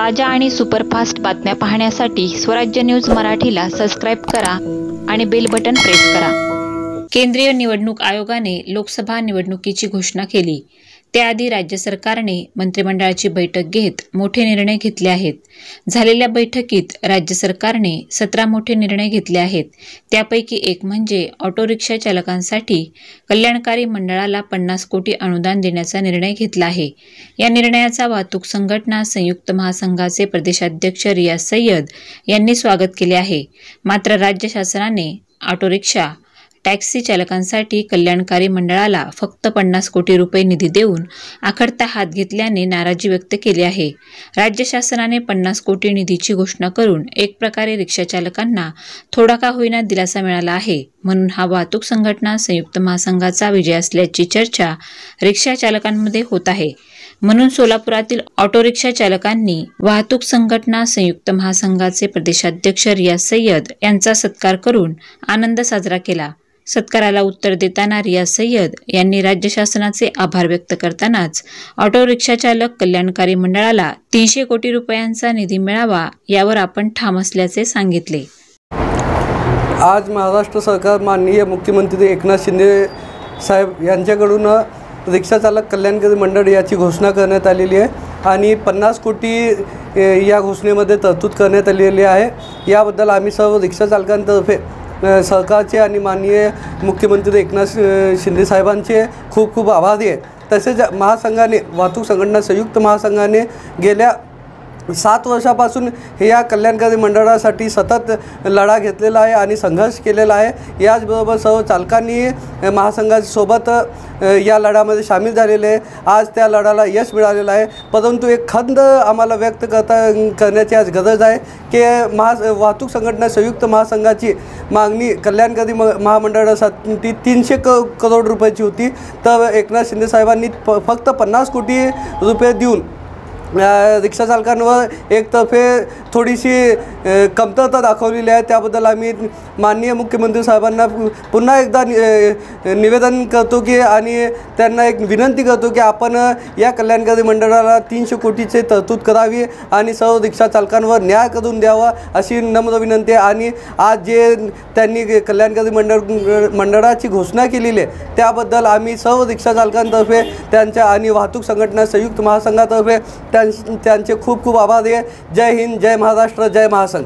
ताज्या आणि सुपरफास्ट बातम्या पाहण्यासाठी स्वराज्य न्यूज मराठीला सबस्क्राईब करा आणि बेल बटन प्रेस करा। केंद्रीय निवडणूक आयोगाने लोकसभा निवडणुकीची घोषणा केली। त्याआधी राज्य सरकारने मंत्रिमंडळाची बैठक घेत मोठे निर्णय घेतले आहेत। झालेल्या बैठकीत राज्य सरकारने 17 मोठे निर्णय घेतले आहेत। त्यापैकी एक म्हणजे ऑटो रिक्षा चालकांसाठी कल्याणकारी मंडळाला 50 कोटी अनुदान देण्याचा निर्णय घेतला आहे। या निर्णयाचा वाहतूक संघटना संयुक्त महासंघाचे प्रदेशाध्यक्ष रियाज सय्यद यांनी स्वागत केले आहे। मात्र राज्य शासनाने ऑटो रिक्षा टॅक्सी चालकांसाठी कल्याणकारी मंडळाला फक्त 50 कोटी रुपये निधी देऊन आखडता हात घेतल्याने नाराजी व्यक्त केली आहे। राज्य शासनाने 50 कोटी निधीची घोषणा करून एक प्रकारे रिक्षा चालकांना थोडा का होईना दिलासा मिळाला आहे। म्हणून हा वाहतूक संघटना संयुक्त महासंघाचा विजय असल्याची चर्चा रिक्षा चालकांमध्ये होत आहे। म्हणून सोलापुरातील ऑटो रिक्षा चालकांनी वाहतूक संघटना संयुक्त महासंघाचे प्रदेशाध्यक्ष रियाज सय्यद यांचा सत्कार करून आनंद साजरा केला। सत्काराला उत्तर देताना रियाज सय्यद यांनी राज्य शासनाचे आभार व्यक्त करतानाच ऑटो रिक्षा चालक कल्याणकारी मंडळाला 300 कोटी रुपयांचा निधी मिळावा यावर आपण ठाम असल्याचे सांगितले। आज महाराष्ट्र सरकार माननीय मुख्यमंत्री एकनाथ शिंदे साहेब यांच्याकडून रिक्षा चालक कल्याणकारी मंडळ याची घोषणा करण्यात आलेली आहे आणि 50 कोटी या घोषणेमध्ये तरतूद करण्यात आलेली आहे। याबद्दल आम्ही सर्व रिक्षा चालकांतर्फे सरकारचे आणि माननीय मुख्यमंत्री एकनाथ शिंदे साहेबांचे खूप खूप आभारी आहे। तसेच महासंघाने वाहतूक संघटना संयुक्त महासंघाने गेल्या 7 वर्षापासून या कल्याणकारी मंडळासाठी सतत लढा घेतलेला आहे आणि संघर्ष केलेला आहे। याचबरोबर सर्व चालकांनी महासंघासोबत या लढ्यामध्ये सामील झालेले आहे। आज त्या लढ्याला यश मिळालेलं आहे। परंतु एक खंत आम्हाला व्यक्त करण्याची आज गरज आहे की वाहतूक संघटना संयुक्त महासंघाची मागणी कल्याणकारी महामंडळासाठी 300 करोड रुपयाची होती, तर एकनाथ शिंदे साहेबांनी फक्त 50 कोटी रुपये देऊन रिक्षा चालकांवर एकतर्फे थोडीशी कमतरता दाखवलेली आहे। त्याबद्दल आम्ही माननीय मुख्यमंत्री साहेबांना पुन्हा एकदा निवेदन करतो की आणि त्यांना एक विनंती करतो की आपण या कल्याणकारी मंडळाला 300 कोटीचे तरतूद करावी आणि सर्व रिक्षा चालकांवर न्याय करून द्यावा अशी नम्र विनंती आहे। आणि आज जे त्यांनी कल्याणकारी मंडळाची घोषणा केलेली आहे त्याबद्दल आम्ही सर्व रिक्षा चालकांतर्फे त्यांच्या आणि वाहतूक संघटना संयुक्त महासंघातर्फे त्यांचे खूप खूप आभार आहे। जय हिंद, जय महाराष्ट्र, जय महासंघ।